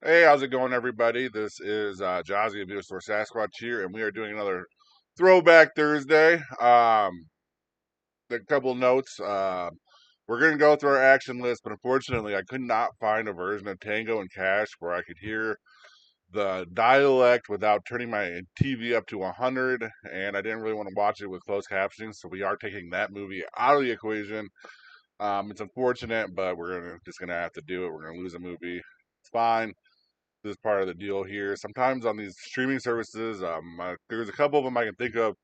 Hey, how's it going, everybody? This is Jazzy of Store Sasquatch here, and we are doing another Throwback Thursday. A couple notes. We're going to go through our action list, but unfortunately, I could not find a version of Tango and Cash where I could hear the dialect without turning my TV up to 100, and I didn't really want to watch it with closed captioning, so we are taking that movie out of the equation. It's unfortunate, but just gonna have to do it. We're gonna lose a movie. It's fine. This is part of the deal here. Sometimes on these streaming services, there's a couple of them I can think of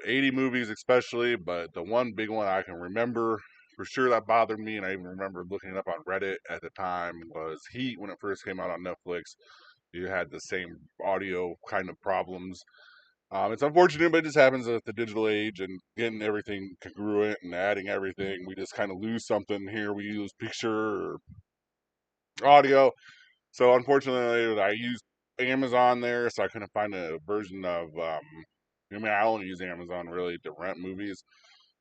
80 movies especially, but the one big one I can remember for sure that bothered me, and I even remember looking it up on Reddit at the time, was Heat when it first came out on Netflix. You had the same audio kind of problems. It's unfortunate, but it just happens with the digital age and getting everything congruent and adding everything. We just kind of lose something here. We use picture or audio. So unfortunately, I used Amazon there, so I couldn't find a version of. I mean, I only use Amazon really to rent movies.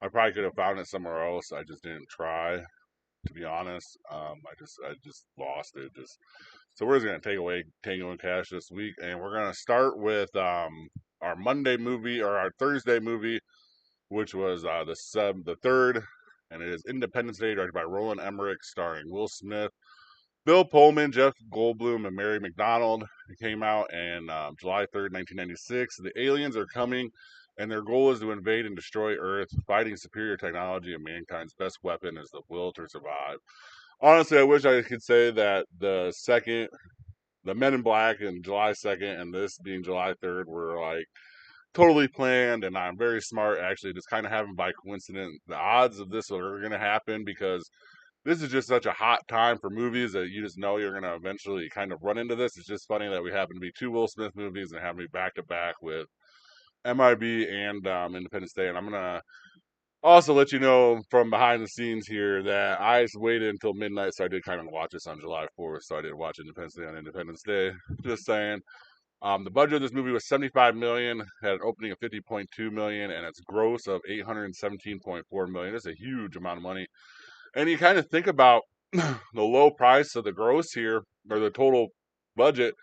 I probably could have found it somewhere else. I just didn't try, to be honest. I just lost it. Just so we're just gonna take away Tango and Cash this week, and we're gonna start with our Monday movie or our Thursday movie, which was the third, and it is Independence Day, directed by Roland Emmerich, starring Will Smith, Bill Pullman, Jeff Goldblum, and Mary McDonald. It came out in July 3rd, 1996. The aliens are coming, and their goal is to invade and destroy Earth, fighting superior technology, and mankind's best weapon is the will to survive. Honestly, I wish I could say that the Men in Black and July 2nd and this being July 3rd were like totally planned, and I'm very smart actually just kind of having by coincidence. The odds of this are going to happen because this is just such a hot time for movies that you just know you're going to eventually kind of run into this. It's just funny that we happen to be two Will Smith movies and have me back to back with MIB and Independence Day. And I'm going to also let you know from behind the scenes here that I waited until midnight, so I did kind of watch this on July 4th, so I did watch Independence Day on Independence Day. Just saying. The budget of this movie was 75 million, had an opening of 50.2 million, and its gross of 817.4 million. That's a huge amount of money. And you kind of think about the low price of the gross here, or the total budget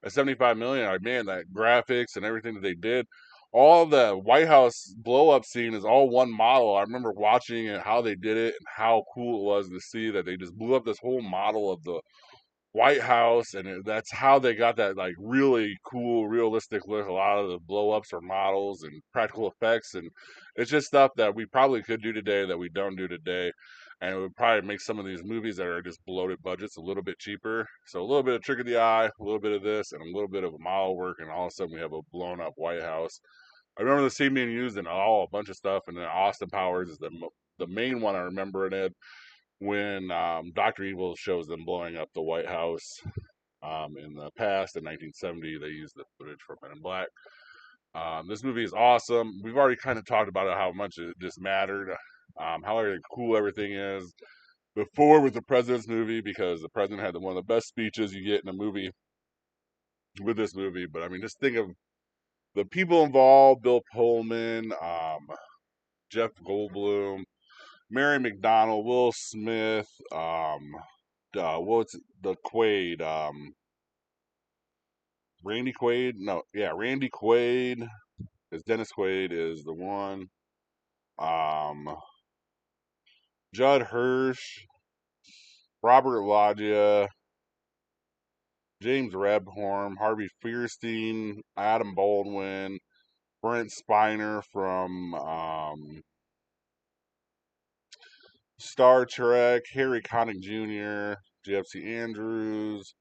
at 75 million. Like, man, that graphics and everything that they did, all the White House blow up scene is all one model. I remember watching it, how they did it, and how cool it was to see that they just blew up this whole model of the White House, and that's how they got that like really cool, realistic look. A lot of the blow ups are models and practical effects, and it's just stuff that we probably could do today that we don't do today. And it would probably make some of these movies that are just bloated budgets a little bit cheaper. So a little bit of trick of the eye, a little bit of this, and a little bit of model work, and all of a sudden we have a blown up White House. I remember the scene being used in a bunch of stuff, and then Austin Powers is the main one I remember in it when Dr. Evil shows them blowing up the White House in the past. In 1970, they used the footage from Men in Black. This movie is awesome. We've already kind of talked about it, how much it just mattered, how cool everything is. Before with the President's movie, because the President had one of the best speeches you get in a movie with this movie. But I mean, just think of the people involved: Bill Pullman, Jeff Goldblum, Mary McDonald, Will Smith, what's the Quaid? Randy Quaid? No, yeah, Randy Quaid. Because Dennis Quaid is the one. Um, Judd Hirsch, Robert Loggia, James Rebhorn, Harvey Fierstein, Adam Baldwin, Brent Spiner from Star Trek, Harry Connick Jr., JFC Andrews,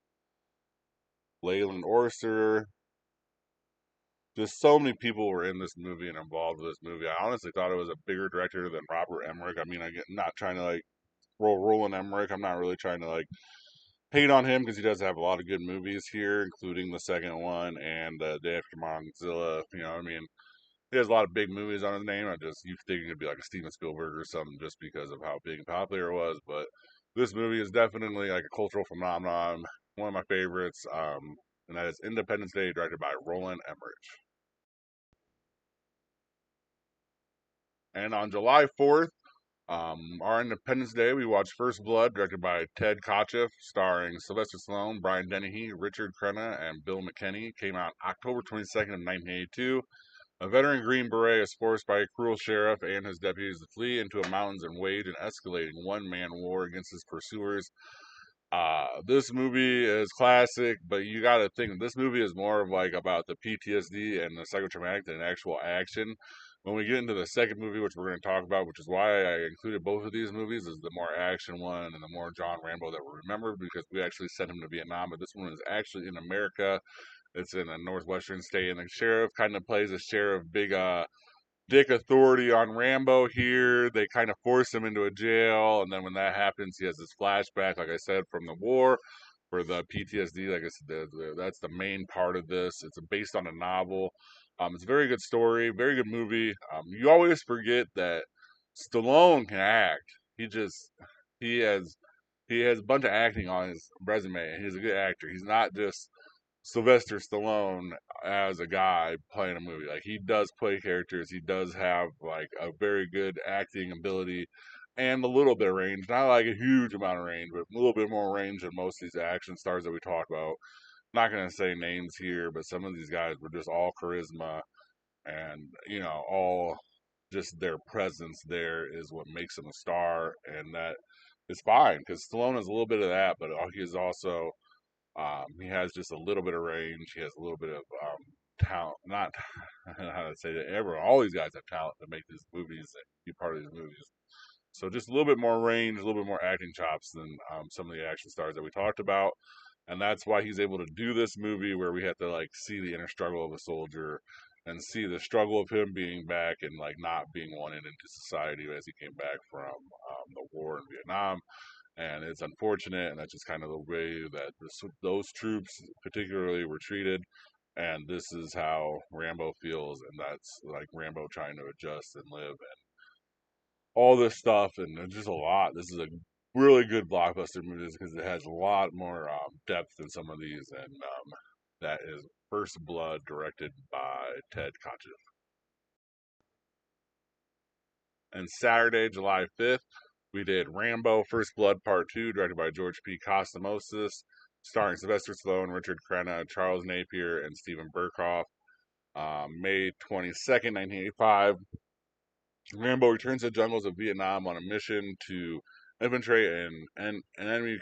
Leyland Orser. Just so many people were in this movie and involved with this movie. I honestly thought it was a bigger director than Robert Emmerich. I mean, I'm not trying to like Roland Emmerich. I'm not really trying to like hate on him because he does have a lot of good movies here, including the second one and Day After Monzilla. You know, I mean, he has a lot of big movies on his name. I just you think it'd be like a Steven Spielberg or something just because of how big and popular it was. But this movie is definitely like a cultural phenomenon. One of my favorites, and that is Independence Day, directed by Roland Emmerich. And on July 4th, Our Independence Day, we watched First Blood, directed by Ted Kotcheff, starring Sylvester Stallone, Brian Dennehy, Richard Crenna, and Bill McKinney. Came out October 22nd of 1982. A veteran Green Beret is forced by a cruel sheriff and his deputies to flee into the mountains and wage an escalating one-man war against his pursuers. This movie is classic, but you got to think this movie is more of like about the PTSD and the psychotraumatic than actual action. When we get into the second movie, which we're going to talk about, which is why I included both of these movies, is the more action one and the more John Rambo that we remember because we actually sent him to Vietnam, but this one is actually in America. It's in a northwestern state, and the sheriff kind of plays a sheriff, big dick authority on Rambo here. They kind of force him into a jail, and then when that happens, he has this flashback, like I said, from the war for the PTSD. Like I said, that's the main part of this. It's based on a novel. It's a very good story, very good movie. You always forget that Stallone can act. He just he has a bunch of acting on his resume, and he's a good actor. He's not just Sylvester Stallone as a guy playing a movie. Like he does play characters. He does have like a very good acting ability and a little bit of range. Not like a huge amount of range, but a little bit more range than most of these action stars that we talk about. Not gonna say names here, but some of these guys were just all charisma and all just their presence there is what makes them a star, and that is fine because Stallone has a little bit of that, but he is also he has just a little bit of range. He has a little bit of talent. Not how to say that. Everyone, all these guys have talent to make these movies and be part of these movies. So just a little bit more range, a little bit more acting chops than some of the action stars that we talked about, and that's why he's able to do this movie where we have to like see the inner struggle of a soldier and see the struggle of him being back and like not being wanted into society as he came back from the war in Vietnam, and it's unfortunate, and that's just kind of the way that those troops particularly were treated. And this is how Rambo feels, and that's like Rambo trying to adjust and live, and all this stuff, and there's just a lot. This is a really good blockbuster movie because it has a lot more depth than some of these, and that is First Blood, directed by Ted Kotcheff. And Saturday, July 5th, we did Rambo First Blood Part 2, directed by George P. Cosmatos, starring Sylvester Stallone, Richard Crenna, Charles Napier, and Stephen Burkhoff. May 22nd, 1985, Rambo returns to the jungles of Vietnam on a mission to infiltrate an enemy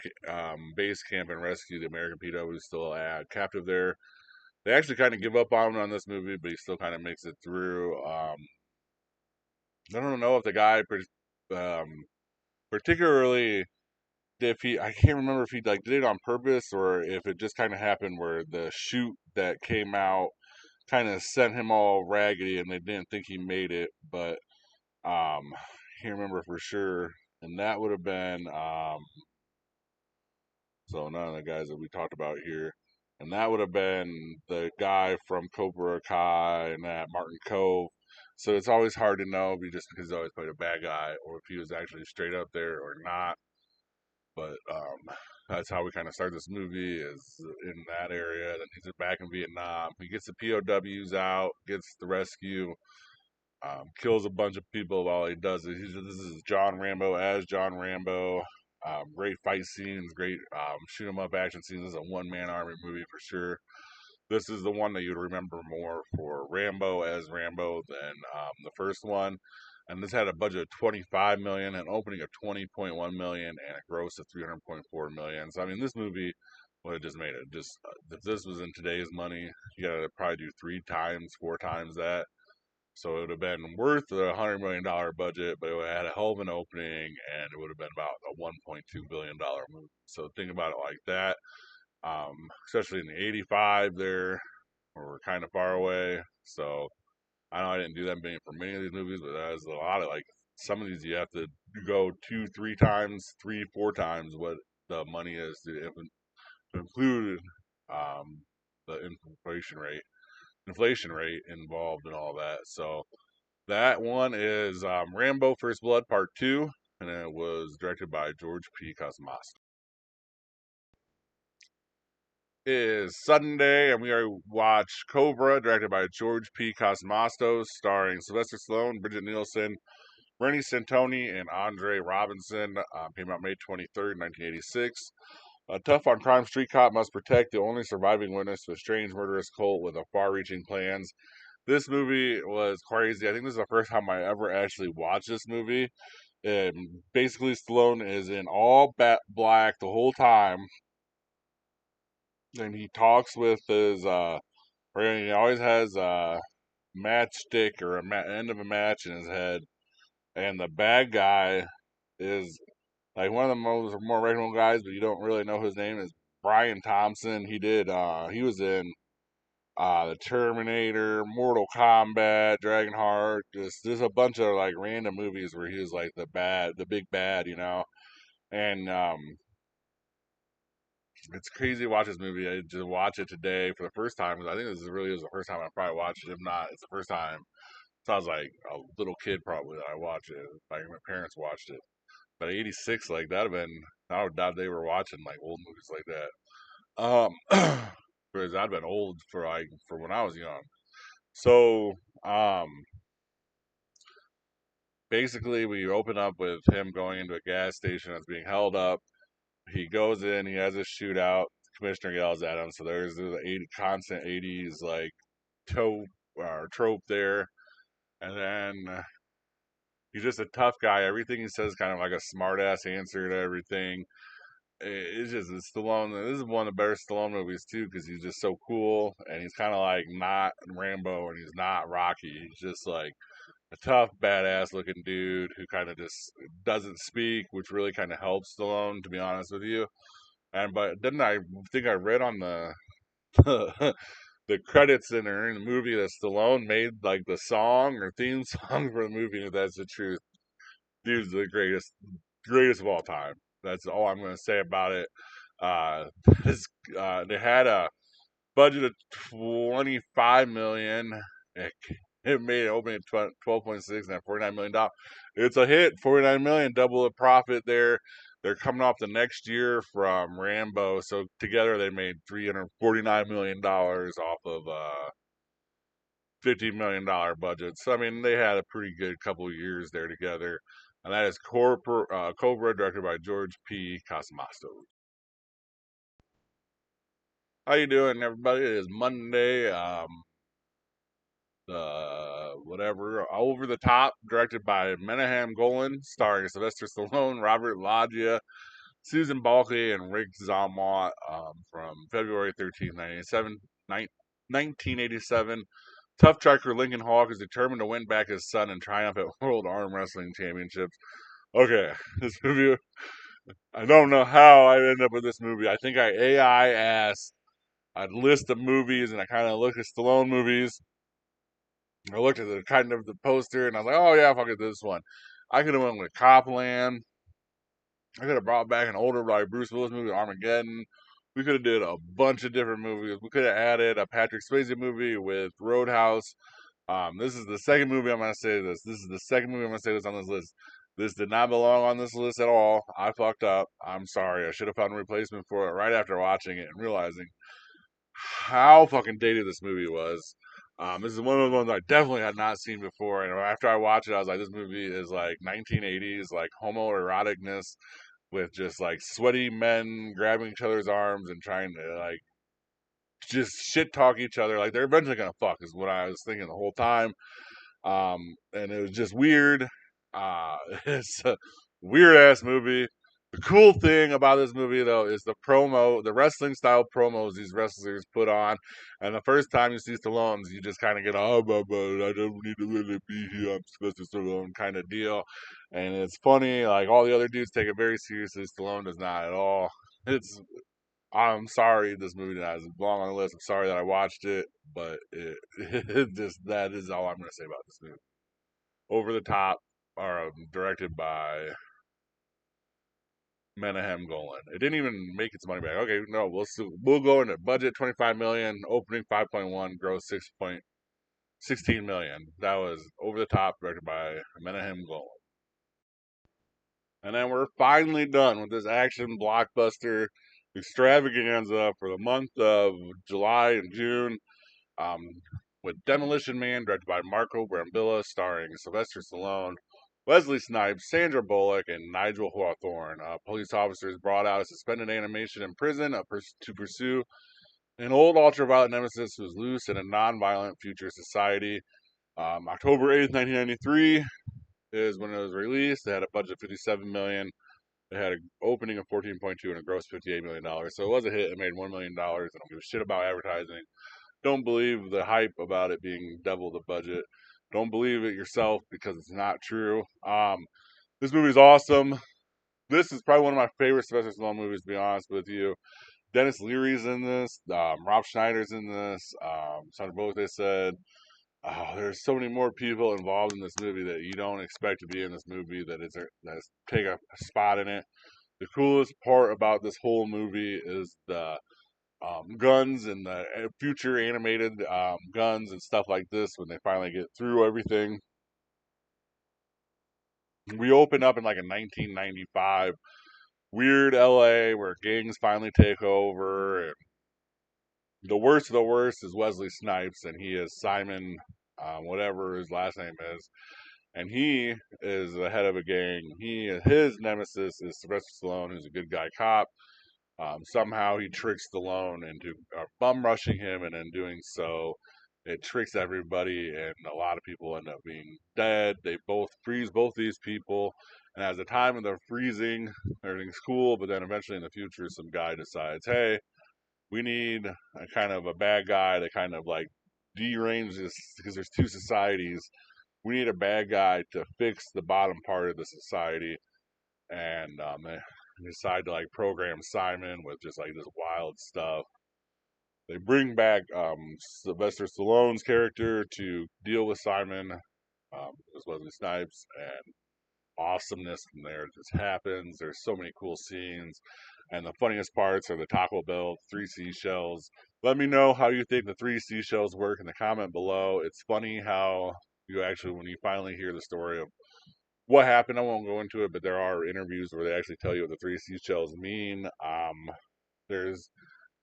base camp and rescue the American PO who's still captive there. They actually kind of give up on him on this movie, but he still kind of makes it through. I don't know if the guy particularly if he I can't remember if he like did it on purpose or if it just kind of happened where the shoot that came out kind of sent him all raggedy and they didn't think he made it, but I can't remember for sure. And that would have been so none of the guys that we talked about here. And that would have been the guy from Cobra Kai and that Martin Cove. So it's always hard to know just because he's always played a bad guy or if he was actually straight up there or not. But that's how we kind of start this movie is in that area. Then he's back in Vietnam. He gets the POWs out, gets the rescue, kills a bunch of people while he does it. This is John Rambo as John Rambo. Great fight scenes, great shoot 'em up action scenes. This is a one man army movie for sure. This is the one that you'd remember more for Rambo as Rambo than the first one. And this had a budget of 25 million, an opening of 20.1 million, and a gross of 300.4 million. So I mean, this movie would have just made it. Just if this was in today's money, you gotta probably do 3 times, 4 times that. So it would have been worth the $100 million budget, but it would have had a hell of an opening, and it would have been about a $1.2 billion movie. So think about it like that. Especially in the '85, there we're kind of far away. So I know I didn't do that many for many of these movies, but there's a lot of like some of these you have to go 2, 3 times, 3, 4 times what the money is to include the inflation rate involved and all that. So that one is Rambo First Blood Part 2, and it was directed by George P. Cosmatos. It is Sunday, and we are watch Cobra, directed by George P. Cosmatos, starring Sylvester Stallone, Bridget Nielsen, Rennie Santoni and Andre Robinson. Came out May 23rd, 1986. A tough on crime street cop must protect the only surviving witness to a strange murderous cult with a far-reaching plans. This movie was crazy. I think this is the first time I ever actually watched this movie. Basically, Stallone is in all black the whole time, and he talks with his. Or he always has a matchstick or end of a match in his head, and the bad guy is like one of the more regular guys, but you don't really know his name is Brian Thompson. He was in the Terminator, Mortal Kombat, Dragonheart. Just there's a bunch of like random movies where he was like the big bad. And it's crazy to watch this movie. I just watch it today for the first time because I think this really is the first time I probably watched it. If not, it's the first time. Sounds like a little kid probably that I watched it. Like my parents watched it. But 86, like that'd have been. I would doubt they were watching like old movies like that. Because I'd been old for when I was young. So, basically, we open up with him going into a gas station that's being held up. He goes in, he has a shootout. The commissioner yells at him. So there's the constant 80s like trope there. And then he's just a tough guy. Everything he says is kind of like a smart ass answer to everything. It's Stallone. This is one of the better Stallone movies too because he's just so cool and he's kind of like not Rambo and he's not Rocky. He's just like a tough, badass looking dude who kind of just doesn't speak, which really kind of helps Stallone, to be honest with you. But didn't I think I read on the the credits in the movie that Stallone made like the song or theme song for the movie? If that's the truth, dude's the greatest of all time. That's all I'm going to say about it. Uh, his, they had a budget of 25 million. It made it opening at 12.6 and at $49 million. It's a hit, 49 million, double the profit there. They're coming off the next year from Rambo, so together they made $349 million off of $50 million budget. So I mean, they had a pretty good couple of years there together. And that is Cobra, directed by George P. Cosmasto. How you doing, everybody? It is Monday. Whatever, Over the Top, directed by Menahem Golan, starring Sylvester Stallone, Robert Loggia, Susan Balky, and Rick Zamot, from February 13th, 1987. Tough trucker Lincoln Hawk is determined to win back his son and triumph at World Arm Wrestling Championships. Okay, this movie, I don't know how I ended up with this movie. I think I AI asked a list of movies and I kind of looked at Stallone movies. I looked at the kind of the poster and I was like, oh yeah, fuck it, this one. I could have went with Copland. I could have brought back an older like Bruce Willis movie, Armageddon. We could have did a bunch of different movies. We could have added a Patrick Swayze movie with Roadhouse. This is the second movie I'm gonna say this. This is the second movie I'm gonna say this on this list. This did not belong on this list at all. I fucked up. I'm sorry. I should have found a replacement for it right after watching it and realizing how fucking dated this movie was. This is one of the ones I definitely had not seen before, and after I watched it, I was like, this movie is like 1980s, like homoeroticness with just like sweaty men grabbing each other's arms and trying to like just shit talk each other. Like they're eventually gonna fuck is what I was thinking the whole time. And it was just weird. It's a weird ass movie. The cool thing about this movie, though, is the wrestling style promos these wrestlers put on. And the first time you see Stallone's, you just kind of get, oh, I don't need to really be here. I'm supposed to Stallone kind of deal. And it's funny. Like, all the other dudes take it very seriously. Stallone does not at all. I'm sorry this movie doesn't belong on the list. I'm sorry that I watched it, but that is all I'm going to say about this movie. Over the Top, are directed by Menahem Golan. It didn't even make its money back. Okay, no, we'll go into budget 25 million, opening 5.1, gross 6.16 million. That was Over the Top, directed by Menahem Golan. And then we're finally done with this action blockbuster extravaganza for the month of July and June, um, with Demolition Man, directed by Marco Brambilla, starring Sylvester Stallone, Wesley Snipes, Sandra Bullock, and Nigel Hawthorne. Police officers brought out a suspended animation in prison to pursue an old ultraviolet nemesis who was loose in a non-violent future society. October 8th, 1993 is when it was released. They had a budget of $57 million. They had an opening of 14.2 and a gross $58 million. So it was a hit. It made $1 million. I don't give a shit about advertising. Don't believe the hype about it being double the budget. Don't believe it yourself because it's not true. This movie's awesome. This is probably one of my favorite Sylvester Stallone movies, to be honest with you. Dennis Leary's in this. Rob Schneider's in this. Sandra Bullock, they said. There's so many more people involved in this movie that you don't expect to be in this movie that take a spot in it. The coolest part about this whole movie is the guns and the future animated guns and stuff like this when they finally get through everything. We open up in like a 1995 weird LA where gangs finally take over, and the worst of the worst is Wesley Snipes, and he is Simon, whatever his last name is, and he is the head of a gang. His nemesis is Sylvester Stallone, who's a good guy cop. Somehow he tricks Stallone into bum rushing him, and in doing so, it tricks everybody, and a lot of people end up being dead. They both freeze both these people, and at the time of their freezing, everything's cool. But then eventually in the future, some guy decides, hey, we need a kind of a bad guy to kind of like derange this because there's two societies. We need a bad guy to fix the bottom part of the society, and they decide to like program Simon with just like this wild stuff. They bring back Sylvester Stallone's character to deal with Simon, as Wesley Snipes, and awesomeness from there just happens. There's so many cool scenes, and the funniest parts are the Taco Bell three seashells. Let me know how you think the three seashells work in the comment below. It's funny how you actually, when you finally hear the story of what happened, I won't go into it, but there are interviews where they actually tell you what the three seashells mean. There's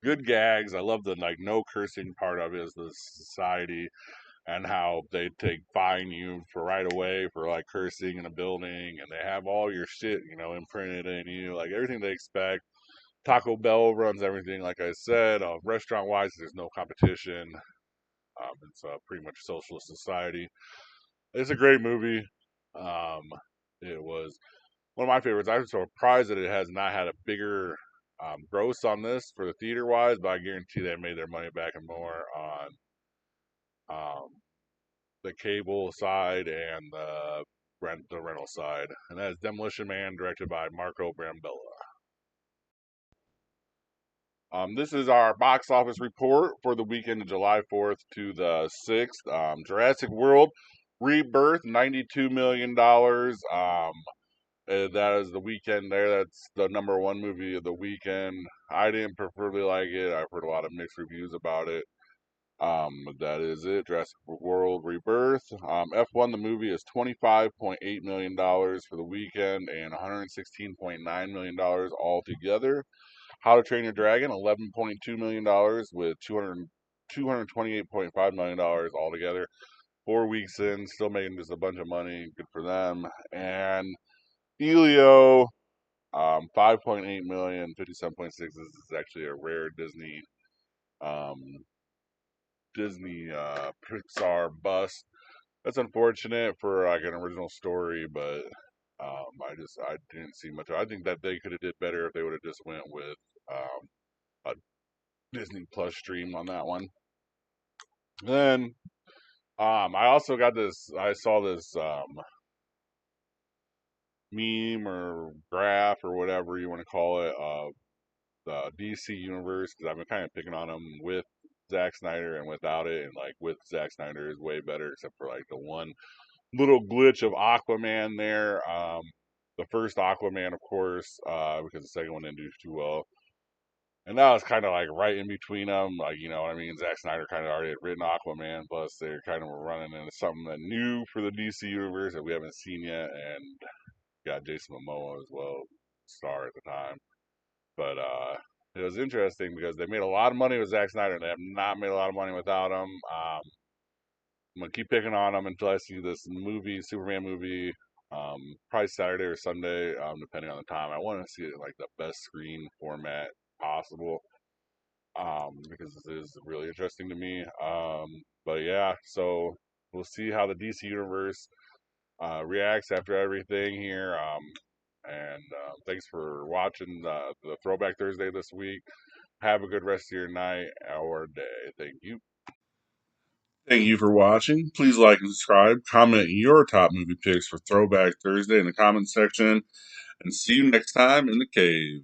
good gags. I love the like no cursing part of it is the society and how they fine you for right away for like cursing in a building, and they have all your shit, imprinted in you, like everything they expect. Taco Bell runs everything, like I said. Restaurant wise, there's no competition. It's pretty much socialist society. It's a great movie. Um, it was one of my favorites. I'm surprised that it has not had a bigger gross on this for the theater wise, but I guarantee they made their money back and more on um, the cable side and the rental side. And that is Demolition Man, directed by Marco Brambilla. This is our box office report for the weekend of July 4th to the 6th. Jurassic World Rebirth, $92 million. That is the weekend there. That's the number one movie of the weekend. I didn't preferably like it. I've heard a lot of mixed reviews about it. That is it. Jurassic World Rebirth. F1 the movie is $25.8 million for the weekend and $116.9 million altogether. How to Train Your Dragon, $11.2 million with $228.5 million altogether. 4 weeks in, still making just a bunch of money. Good for them. And Elio, 5.8 million, 57.6. This is actually a rare um, Disney Pixar bust. That's unfortunate for like an original story, but I didn't see much. I think that they could have did better if they would have just went with a Disney Plus stream on that one. Then I also got this. I saw this meme or graph or whatever you want to call it of the DC universe, because I've been kind of picking on them with Zack Snyder and without it, and like with Zack Snyder is way better, except for like the one little glitch of Aquaman there. The first Aquaman, of course, because the second one didn't do too well. And that was kind of like right in between them, like you know what I mean. Zack Snyder kind of already had written Aquaman, plus they're kind of running into something that new for the DC universe that we haven't seen yet, and got Jason Momoa as well, star at the time. But it was interesting because they made a lot of money with Zack Snyder, and they have not made a lot of money without him. I'm gonna keep picking on them until I see this movie, Superman movie, Probably Saturday or Sunday, depending on the time. I want to see it like the best screen format possible, because this is really interesting to me. But yeah, so we'll see how the DC universe reacts after everything here. And thanks for watching the Throwback Thursday this week. Have a good rest of your night or day. Thank you. Thank you for watching. Please like and subscribe. Comment your top movie picks for Throwback Thursday in the comment section. And see you next time in the cave.